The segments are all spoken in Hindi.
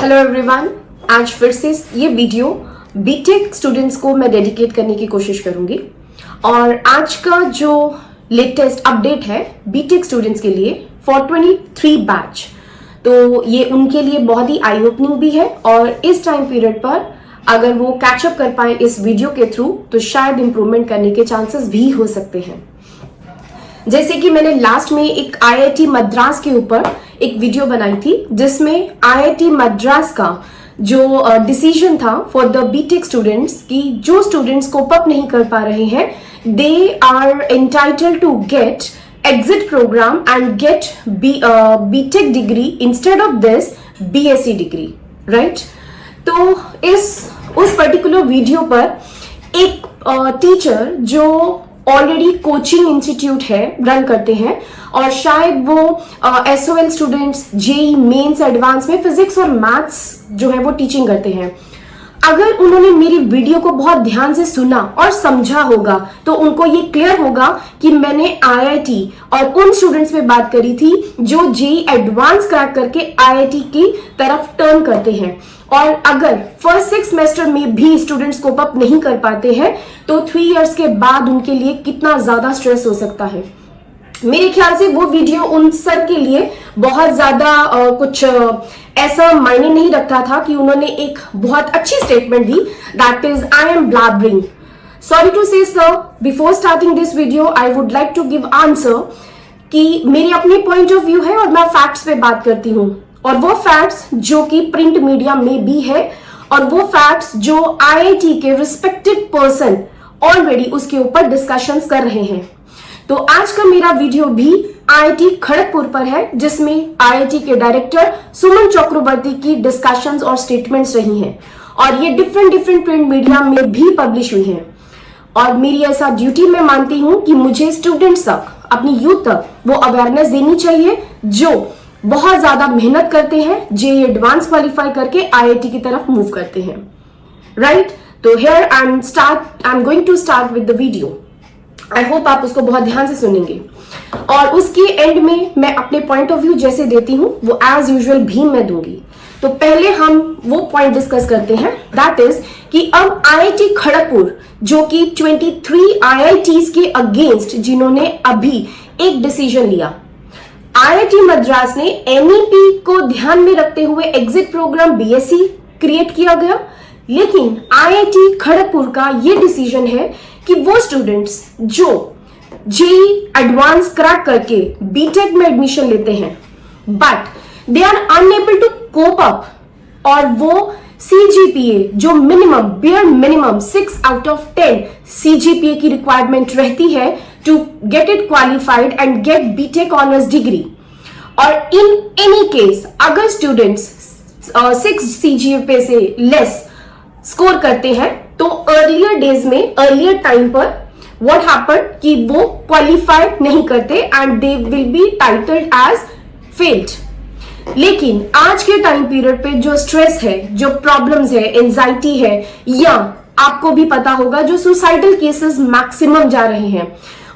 हेलो एवरीवन, आज फिर से ये वीडियो बीटेक स्टूडेंट्स को मैं डेडिकेट करने की कोशिश करूंगी। और आज का जो लेटेस्ट अपडेट है बीटेक स्टूडेंट्स के लिए फॉर 23 बैच, तो ये उनके लिए बहुत ही आई ओपनिंग भी है। और इस टाइम पीरियड पर अगर वो कैचअप कर पाए इस वीडियो के थ्रू तो शायद इंप्रूवमेंट करने के चांसेस भी हो सकते हैं। जैसे कि मैंने लास्ट में एक आईआईटी मद्रास के ऊपर एक वीडियो बनाई थी जिसमें आईआईटी मद्रास का जो डिसीजन था फॉर द बीटेक स्टूडेंट्स कि जो स्टूडेंट्स कोप अप नहीं कर पा रहे हैं they are entitled to get exit programme and get BTech degree instead of this BSc degree, right. तो उस पर्टिकुलर वीडियो पर एक टीचर जो ऑलरेडी कोचिंग इंस्टीट्यूट है रन करते हैं और शायद वो SOL students JEE Mains advance में फिजिक्स और मैथ्स जो है वो टीचिंग करते हैं, अगर उन्होंने मेरी वीडियो को बहुत ध्यान से सुना और समझा होगा तो उनको ये क्लियर होगा कि मैंने आईआईटी और उन स्टूडेंट्स में बात करी थी जो जेई एडवांस क्रैक करके आईआईटी की तरफ टर्न करते हैं। और अगर फर्स्ट 6 सेमेस्टर में भी स्टूडेंट्स कोप अप नहीं कर पाते हैं तो 3 इयर्स के बाद उनके लिए कितना ज्यादा स्ट्रेस हो सकता है। मेरे ख्याल से वो वीडियो उन सर के लिए बहुत ज्यादा कुछ ऐसा मायने नहीं रखता था कि उन्होंने एक बहुत अच्छी स्टेटमेंट दी, that is I am blabbering. Sorry to say sir, before starting this video I would like to give answer कि मेरी अपनी पॉइंट ऑफ व्यू है और मैं फैक्ट्स पे बात करती हूँ, और वो फैक्ट्स जो कि प्रिंट मीडिया में भी है और वो फैक्ट्स जो आईआईटी के रिस्पेक्टिव पर्सन ऑलरेडी उसके ऊपर डिस्कशंस कर रहे हैं। तो आज का मेरा वीडियो भी आईआईटी खड़गपुर पर है जिसमें आईआईटी के डायरेक्टर सुमन चक्रवर्ती की डिस्कशंस और स्टेटमेंट्स रही हैं और ये डिफरेंट प्रिंट मीडिया में भी पब्लिश हुई हैं। और मेरी ऐसा ड्यूटी मैं मानती हूं कि मुझे स्टूडेंट्स तक, अपनी यूथ तक वो अवेयरनेस देनी चाहिए जो बहुत ज्यादा मेहनत करते हैं, जेईई एडवांस क्वालिफाई करके आईआईटी की तरफ मूव करते हैं, राइट। तो here I am going to start with the video. I hope आप उसको बहुत ध्यान से सुनेंगे और उसके एंड में मैं अपने पॉइंट ऑफ व्यू जैसे देती हूं वो एज यूजुअल भी मैं दूंगी। तो पहले हम वो पॉइंट डिस्कस करते हैं, दैट इज कि अब आईआईटी खड़गपुर जो कि 23 आईआईटीज के अगेंस्ट जिन्होंने अभी एक डिसीजन लिया, आईआईटी मद्रास ने एनईपी को ध्यान में रखते हुए एग्जिट प्रोग्राम बीएससी क्रिएट किया गया, लेकिन आईआईटी खड़गपुर का ये डिसीजन है कि वो स्टूडेंट्स जो जेईई एडवांस क्रैक करके बीटेक में एडमिशन लेते हैं but they are unable to cope up और वो सीजीपीए जो bare minimum 6 out of 10 CGPA की रिक्वायरमेंट रहती है to get it qualified and get BTech honours degree, और इन एनी केस अगर स्टूडेंट्स 6 सीजीपीए से लेस स्कोर करते हैं तो अर्लियर डेज में, अर्लियर टाइम पर व्हाट हैपेंड कि वो क्वालिफाई नहीं करते and they will be titled as failed. लेकिन आज के टाइम पीरियड पे जो स्ट्रेस है, जो प्रॉब्लम्स है, एंजाइटी है, या आपको भी पता होगा जो सुसाइडल केसेस मैक्सिमम जा रहे हैं,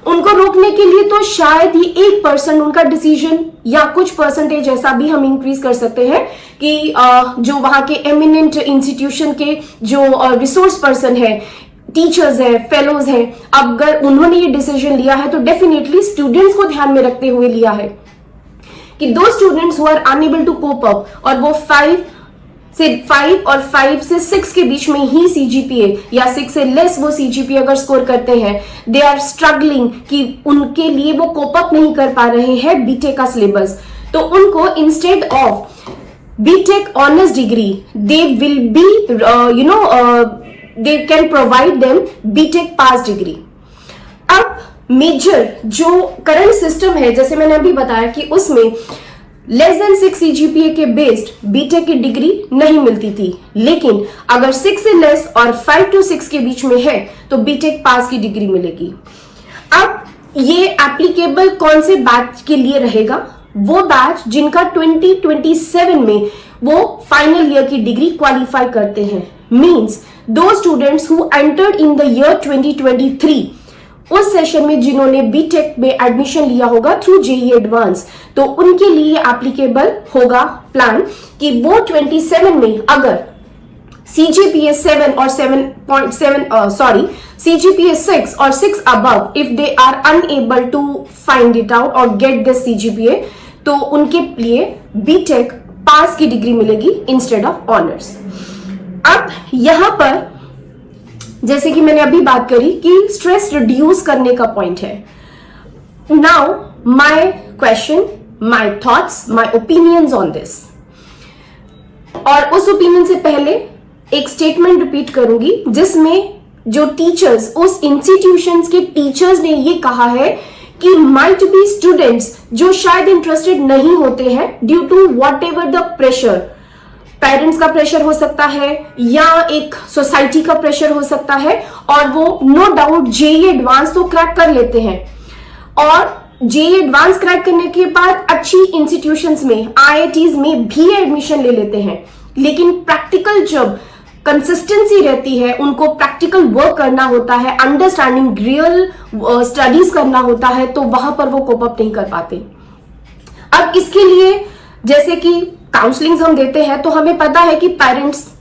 उनको रोकने के लिए तो शायद ये 1% उनका डिसीजन या कुछ परसेंटेज ऐसा भी हम इंक्रीज कर सकते हैं कि जो वहां के एमिनेंट इंस्टीट्यूशन के जो रिसोर्स पर्सन है, टीचर्स हैं, फेलोज हैं, अगर उन्होंने ये डिसीजन लिया है तो डेफिनेटली स्टूडेंट्स को ध्यान में रखते हुए लिया है कि दो students who are unable to cope up और वो 5 से 6 के बीच में ही सीजीपीए या 6 से लेस वो सीजीपीए अगर स्कोर करते हैं, दे आर स्ट्रगलिंग कि उनके लिए वो कोप अप नहीं कर पा रहे हैं बीटेक का सिलेबस, तो उनको instead of BTech honours degree they will be they can provide them BTech pass degree. अब मेजर जो करंट सिस्टम है, जैसे मैंने अभी बताया कि उसमें लेस देन 6 सीजीपीए के बेस्ड बीटेक की डिग्री नहीं मिलती थी, लेकिन अगर 6 से लेस और 5 to 6 के बीच में है तो बीटेक पास की डिग्री मिलेगी। अब ये एप्लीकेबल कौन से बैच के लिए रहेगा? वो बैच जिनका 2027 में वो फाइनल ईयर की डिग्री क्वालिफाई करते हैं, मींस दो students who entered in the year 2023 उस सेशन में जिन्होंने बीटेक में एडमिशन लिया होगा थ्रू जेईई एडवांस, तो उनके लिए एप्लीकेबल होगा प्लान कि वो 27 में अगर CGPA 7 और 7.7 CGPA 6 or 6 above, if they are unable to find it out or get this CGPA, तो उनके लिए बीटेक पास की डिग्री मिलेगी इंस्टेड ऑफ ऑनर्स। अब यहां पर जैसे कि मैंने अभी बात करी कि स्ट्रेस रिड्यूस करने का पॉइंट है। Now my question, my thoughts, my opinions on this. और उस ओपिनियन से पहले एक स्टेटमेंट रिपीट करूंगी जिसमें जो टीचर्स, उस इंस्टीट्यूशंस के टीचर्स ने ये कहा है कि माइट बी स्टूडेंट्स जो शायद इंटरेस्टेड नहीं होते हैं due to whatever the pressure, parents का प्रेशर हो सकता है या एक सोसाइटी का प्रेशर हो सकता है, और वो नो डाउट जेईई एडवांस तो क्रैक कर लेते हैं और जेईई एडवांस क्रैक करने के बाद अच्छी इंस्टीट्यूशंस में, आईआईटीज में भी एडमिशन ले लेते हैं, लेकिन प्रैक्टिकल जब कंसिस्टेंसी रहती है, उनको प्रैक्टिकल वर्क करना होता है, अंडरस्टैंडिंग रियल स्टडीज करना होता है, तो वहां पर वो कोप अप नहीं कर पाते। अब इसके लिए जैसे कि काउंसलिंग हम देते हैं तो हमें पता है कि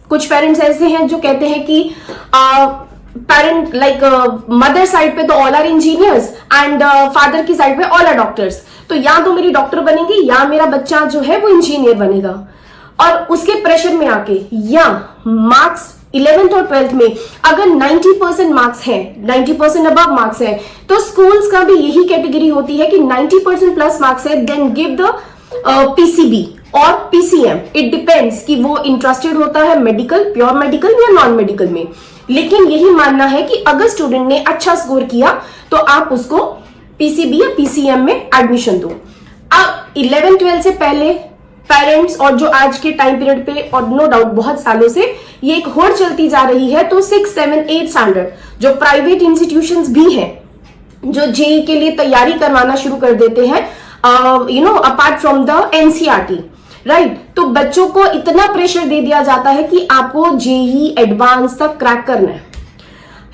कुछ पेरेंट्स ऐसे हैं जो कहते हैं कि पेरेंट लाइक मदर साइड पे तो all are engineers and father की साइड पे ऑल आर डॉक्टर्स, तो या तो मेरी डॉक्टर बनेगी या मेरा बच्चा जो है वो इंजीनियर बनेगा। और उसके प्रेशर में आके या मार्क्स 11th और 12th में अगर 90% मार्क्स हैं, 90% अबव मार्क्स हैं, तो स्कूल्स का भी यही कैटेगरी होती है कि 90% प्लस मार्क्स है, देन गिव द पीसीबी और पीसीएम, इट डिपेंड्स कि वो इंटरेस्टेड होता है मेडिकल, प्योर मेडिकल या नॉन मेडिकल में। लेकिन यही मानना है कि अगर स्टूडेंट ने अच्छा स्कोर किया तो आप उसको पीसीबी या पीसीएम में एडमिशन दो। अब 11th-12th से पहले पेरेंट्स और जो आज के टाइम पीरियड पे और नो डाउट बहुत सालों से ये एक होड़ चलती जा रही है, तो 6, 7, 8 स्टैंडर्ड जो प्राइवेट इंस्टीट्यूशंस भी हैं जो जेईई के लिए तैयारी करवाना शुरू कर देते हैं, apart from the NCERT, right, तो बच्चों को इतना प्रेशर दे दिया जाता है कि आपको जेईई एडवांस तक क्रैक करना है।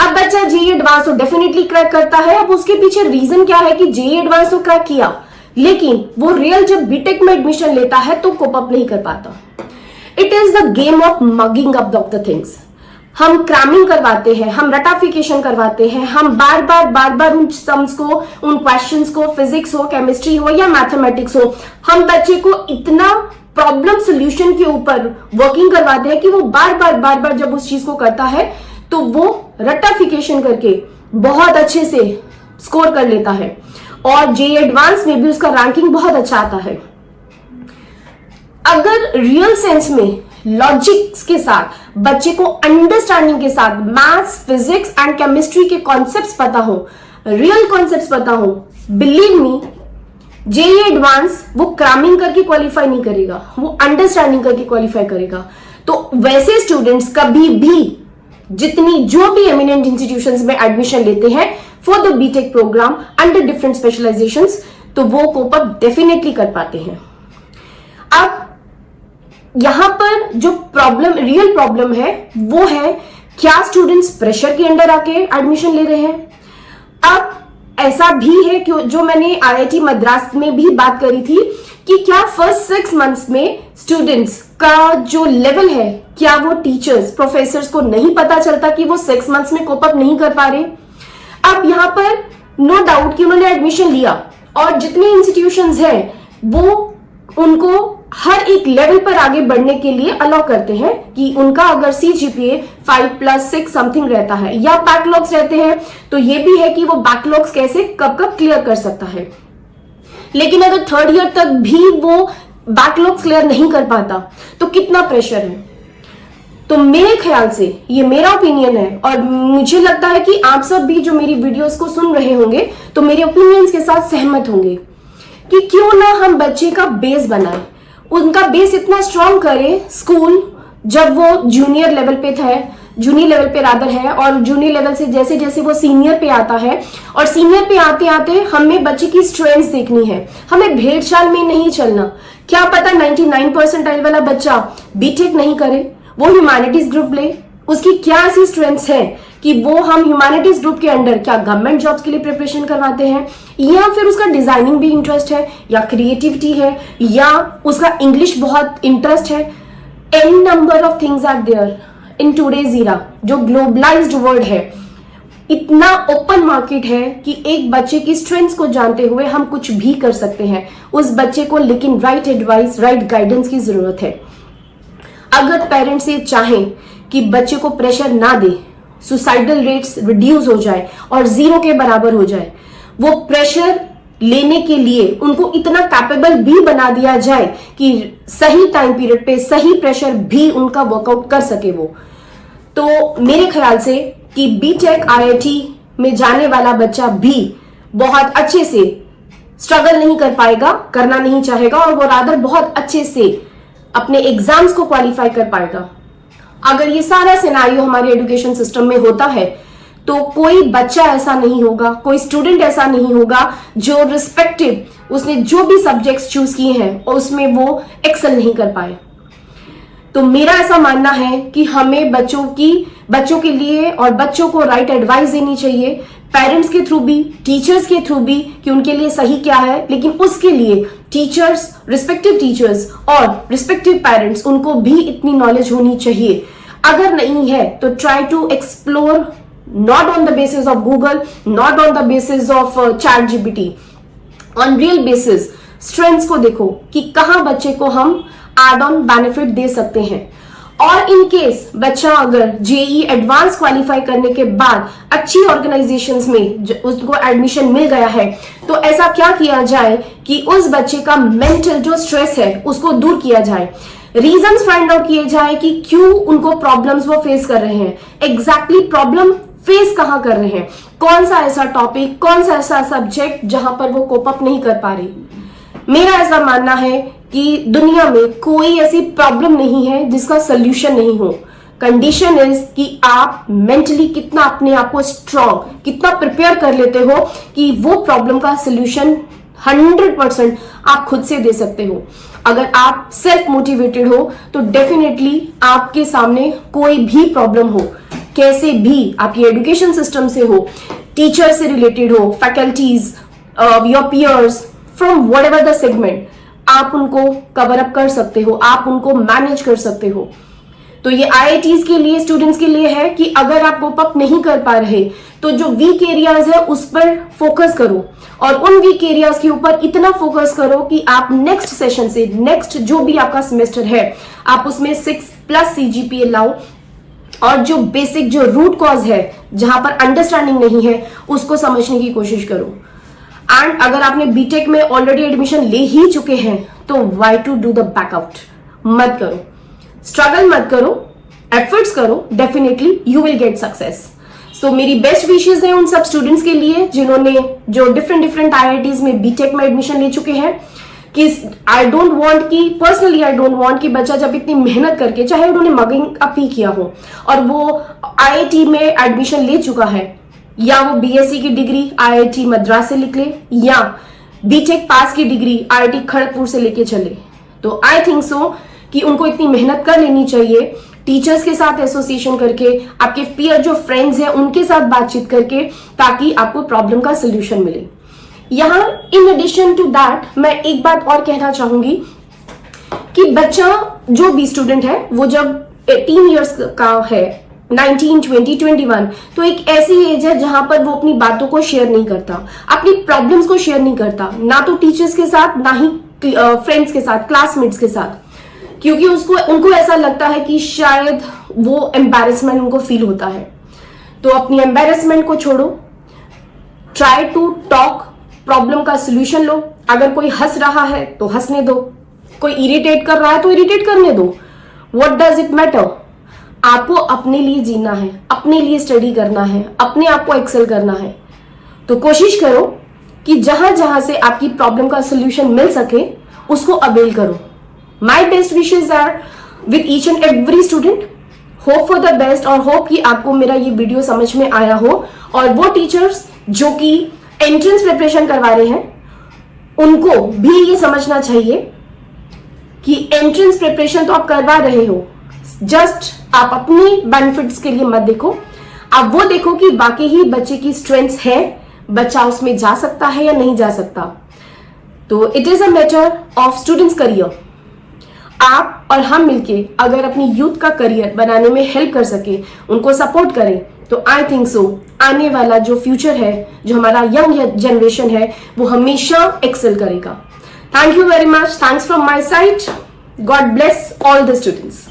अब बच्चा जेईई एडवांस तो डेफिनेटली क्रैक करता है। अब उसके पीछे रीजन क्या है कि जेईई एडवांस तो क्रैक किया, लेकिन वो रियल जब बीटेक में एडमिशन लेता है तो कोप अप नहीं कर पाता। It is the game of mugging up the things. हम क्रैमिंग करवाते हैं, हम रटाफिकेशन करवाते हैं, हम बार बार उन सम्स को, उन क्वेश्चंस को, फिजिक्स हो, केमिस्ट्री हो या मैथमेटिक्स हो, हम बच्चे को इतना प्रॉब्लम सोल्यूशन के ऊपर वर्किंग करवाते हैं कि वो बार बार जब उस चीज को करता है तो वो रटाफिकेशन करके बहुत अच्छे से स्कोर कर लेता है और जेईई एडवांस में भी उसका रैंकिंग बहुत अच्छा आता है। अगर रियल सेंस में लॉजिक्स के साथ बच्चे को अंडरस्टैंडिंग के साथ मैथ्स, फिजिक्स एंड केमिस्ट्री के कॉन्सेप्ट्स पता हो, रियल कॉन्सेप्ट्स पता हो, बिलीव मी जेईई एडवांस वो क्रैमिंग करके क्वालिफाई नहीं करेगा, वो अंडरस्टैंडिंग करके क्वालिफाई करेगा। तो वैसे स्टूडेंट्स कभी भी जितनी जो भी एमिनेंट इंस्टीट्यूशंस में एडमिशन लेते हैं for the BTech programme under different specialisations, तो वो कोप अप डेफिनेटली कर पाते हैं। अब यहां पर जो प्रॉब्लम, रियल प्रॉब्लम है वो है क्या स्टूडेंट्स प्रेशर के अंडर आके एडमिशन ले रहे हैं। अब ऐसा भी है कि जो मैंने आईआईटी मद्रास में भी बात करी थी कि क्या फर्स्ट 6 मंथ्स में स्टूडेंट्स का जो लेवल है, क्या वो टीचर्स, प्रोफेसर्स को नहीं पता चलता कि वो 6 मंथ्स में कोप अप नहीं कर पा रहे। अब यहां पर नो डाउट कि उन्होंने एडमिशन लिया और जितने इंस्टीट्यूशंस हैं वो उनको हर एक लेवल पर आगे बढ़ने के लिए अलाउ करते हैं कि उनका अगर CGPA 5+6 समथिंग रहता है या बैकलॉग्स रहते हैं तो ये भी है कि वो बैकलॉग्स कैसे कब क्लियर कर सकता है। लेकिन अगर 3rd ईयर तक भी वो बैकलॉग्स क्लियर नहीं कर पाता तो कितना प्रेशर है। तो मेरे ख्याल से ये मेरा ओपिनियन है और मुझे लगता है कि आप सब भी जो मेरी वीडियोस को सुन रहे होंगे तो मेरे ओपिनियंस के साथ सहमत होंगे कि क्यों ना हम बच्चे का बेस बनाएं, उनका बेस इतना स्ट्रांग करें स्कूल जब वो जूनियर लेवल पे था, जूनियर लेवल पे रादर है, और जूनियर लेवल से जैसे जैसे वो सीनियर पे आता है और सीनियर पे आते आते हमें बच्चे की स्ट्रेंथ्स देखनी है, हमें भेड़चाल में नहीं चलना। क्या पता 99 परसेंटाइल वाला बच्चा बीटेक नहीं करे, वो ह्यूमैनिटीज ग्रुप ले, उसकी क्या ऐसी स्ट्रेंथ्स है कि वो हम ह्यूमैनिटीज ग्रुप के अंडर क्या गवर्नमेंट जॉब्स के लिए प्रिपरेशन करवाते हैं, या फिर उसका डिजाइनिंग भी इंटरेस्ट है, या क्रिएटिविटी है, या उसका इंग्लिश बहुत इंटरेस्ट है। An number of things are there in today's era, जो ग्लोबलाइज्ड वर्ल्ड है, इतना ओपन मार्केट है कि एक बच्चे की स्ट्रेंथ्स को जानते हुए हम कुछ भी कर सकते हैं उस बच्चे को, लेकिन राइट एडवाइस, राइट गाइडेंस की जरूरत है। अगर पेरेंट्स ये चाहें कि बच्चे को प्रेशर ना दे, सुसाइडल रेट्स रिड्यूस हो जाए और 0 के बराबर हो जाए, वो प्रेशर लेने के लिए उनको इतना कैपेबल भी बना दिया जाए कि सही टाइम पीरियड पे सही प्रेशर भी उनका वर्कआउट कर सके वो। तो मेरे ख्याल से कि बीटेक आईआईटी में जाने वाला बच्चा भी बहुत अच्छे से स्ट्रगल नहीं कर पाएगा, करना नहीं चाहेगा, और वो रादर बहुत अच्छे से अपने एग्जाम्स को क्वालिफाई कर पाएगा। अगर ये सारा सिनेरियो हमारे एजुकेशन सिस्टम में होता है तो कोई बच्चा ऐसा नहीं होगा, कोई स्टूडेंट ऐसा नहीं होगा जो रिस्पेक्टिव उसने जो भी सब्जेक्ट्स चूज किए हैं और उसमें वो एक्सेल नहीं कर पाए। तो मेरा ऐसा मानना है कि हमें बच्चों के लिए और बच्चों को राइट एडवाइस देनी चाहिए, पेरेंट्स के थ्रू भी, टीचर्स के थ्रू भी, कि उनके लिए सही क्या है। लेकिन उसके लिए टीचर्स, रिस्पेक्टिव टीचर्स और रिस्पेक्टिव पेरेंट्स, उनको भी इतनी नॉलेज होनी चाहिए। अगर नहीं है तो try to explore, not on the basis of Google, not on the basis of ChatGPT, on real basis strengths को देखो कि कहां बच्चे को हम एड ऑन बेनिफिट दे सकते हैं। और इन केस बच्चा अगर जेई एडवांस क्वालिफाई करने के बाद अच्छी ऑर्गेनाइजेशंस में उसको एडमिशन मिल गया है, तो ऐसा क्या किया जाए कि उस बच्चे का मेंटल जो स्ट्रेस है उसको दूर किया जाए, रीजंस फाइंड आउट किए जाए कि क्यों उनको प्रॉब्लम्स वो फेस कर रहे हैं, एग्जैक्टली प्रॉब्लम फेस कहां कर रहे हैं, कौन सा ऐसा टॉपिक, कौन सा ऐसा सब्जेक्ट जहां पर वो कोप अप नहीं कर पा रही। मेरा ऐसा मानना है कि दुनिया में कोई ऐसी प्रॉब्लम नहीं है जिसका सोल्यूशन नहीं हो। कंडीशन इज कि आप मेंटली कितना अपने आप को स्ट्रांग, कितना प्रिपेयर कर लेते हो कि वो प्रॉब्लम का सोल्यूशन 100% आप खुद से दे सकते हो। अगर आप सेल्फ मोटिवेटेड हो तो डेफिनेटली आपके सामने कोई भी प्रॉब्लम हो, कैसे भी, आपकी एजुकेशन सिस्टम से हो, टीचर से रिलेटेड हो, faculties, your piers, from whatever the segment, आप उनको कवर अप कर सकते हो, आप उनको मैनेज कर सकते हो। तो ये आईआईटीज के लिए, स्टूडेंट्स के लिए है कि अगर आप कोप अप नहीं कर पा रहे तो जो वीक एरियाज है उस पर फोकस करो, और उन वीक एरियाज के ऊपर इतना फोकस करो कि आप नेक्स्ट सेशन से, नेक्स्ट जो भी आपका सेमेस्टर है, आप उसमें 6+ CGPA लाओ, और जो बेसिक, जो रूट कॉज है, जहां पर अंडरस्टैंडिंग नहीं है, उसको समझने की कोशिश करो। एंड अगर आपने बीटेक में ऑलरेडी एडमिशन ले ही चुके हैं तो why to do the backout, मत करो, स्ट्रगल मत करो, एफर्ट्स करो, definitely you will get success. So मेरी बेस्ट विशेष है उन सब स्टूडेंट्स के लिए जिन्होंने, जो डिफरेंट आईआईटीज में बीटेक में एडमिशन ले चुके हैं, कि आई डोंट वांट कि, पर्सनली आई डोंट वांट कि बच्चा जब इतनी मेहनत करके, चाहे उन्होंने मगिंग अप ही किया हो और वो आईआईटी में एडमिशन ले चुका है, या वो बीएससी की डिग्री आईआईटी मद्रास से निकले, या बीटेक पास की डिग्री आईआईटी खड़गपुर से लेके चले, तो आई थिंक सो कि उनको इतनी मेहनत कर लेनी चाहिए, टीचर्स के साथ एसोसिएशन करके, आपके पीयर जो फ्रेंड्स हैं उनके साथ बातचीत करके, ताकि आपको प्रॉब्लम का सोल्यूशन मिले। यहाँ इन एडिशन टू दैट मैं एक बात और कहना चाहूंगी कि बच्चा, जो भी स्टूडेंट है, वो जब 18 इयर्स का है, 19, 20, 21, तो एक ऐसी एज है जहां पर वो अपनी बातों को शेयर नहीं करता, अपनी प्रॉब्लम्स को शेयर नहीं करता, ना तो टीचर्स के साथ, ना ही फ्रेंड्स के साथ, क्लासमेट्स के साथ, क्योंकि उनको ऐसा लगता है कि शायद वो एम्बैरेसमेंट उनको फील होता है। तो अपनी एम्बैरेसमेंट को छोड़ो, ट्राई टू टॉक, प्रॉब्लम का सोल्यूशन लो। अगर कोई हंस रहा है तो हंसने दो, कोई इरिटेट कर रहा है तो इरिटेट करने दो, व्हाट डज इट मैटर। आपको अपने लिए जीना है, अपने लिए स्टडी करना है, अपने आप को एक्सेल करना है। तो कोशिश करो कि जहां जहां से आपकी प्रॉब्लम का सोल्यूशन मिल सके उसको अवेल करो। My best wishes are with each and every student. Hope for the best, और होप कि आपको मेरा ये वीडियो समझ में आया हो, और वो टीचर्स जो कि एंट्रेंस प्रिपरेशन करवा रहे हैं उनको भी ये समझना चाहिए कि एंट्रेंस प्रिपरेशन तो आप करवा रहे हो, जस्ट आप अपनी बेनिफिट्स के लिए मत देखो, अब वो देखो कि वाकई ही बच्चे की स्ट्रेंथ है, बच्चा उसमें जा सकता है या नहीं जा सकता। तो it is a matter of students career. आप और हम मिलके अगर अपनी यूथ का करियर बनाने में हेल्प कर सके, उनको सपोर्ट करें, तो आई थिंक सो आने वाला जो फ्यूचर है, जो हमारा यंग जनरेशन है, वो हमेशा एक्सेल करेगा। Thank you very much. Thanks from my side. God bless all the students.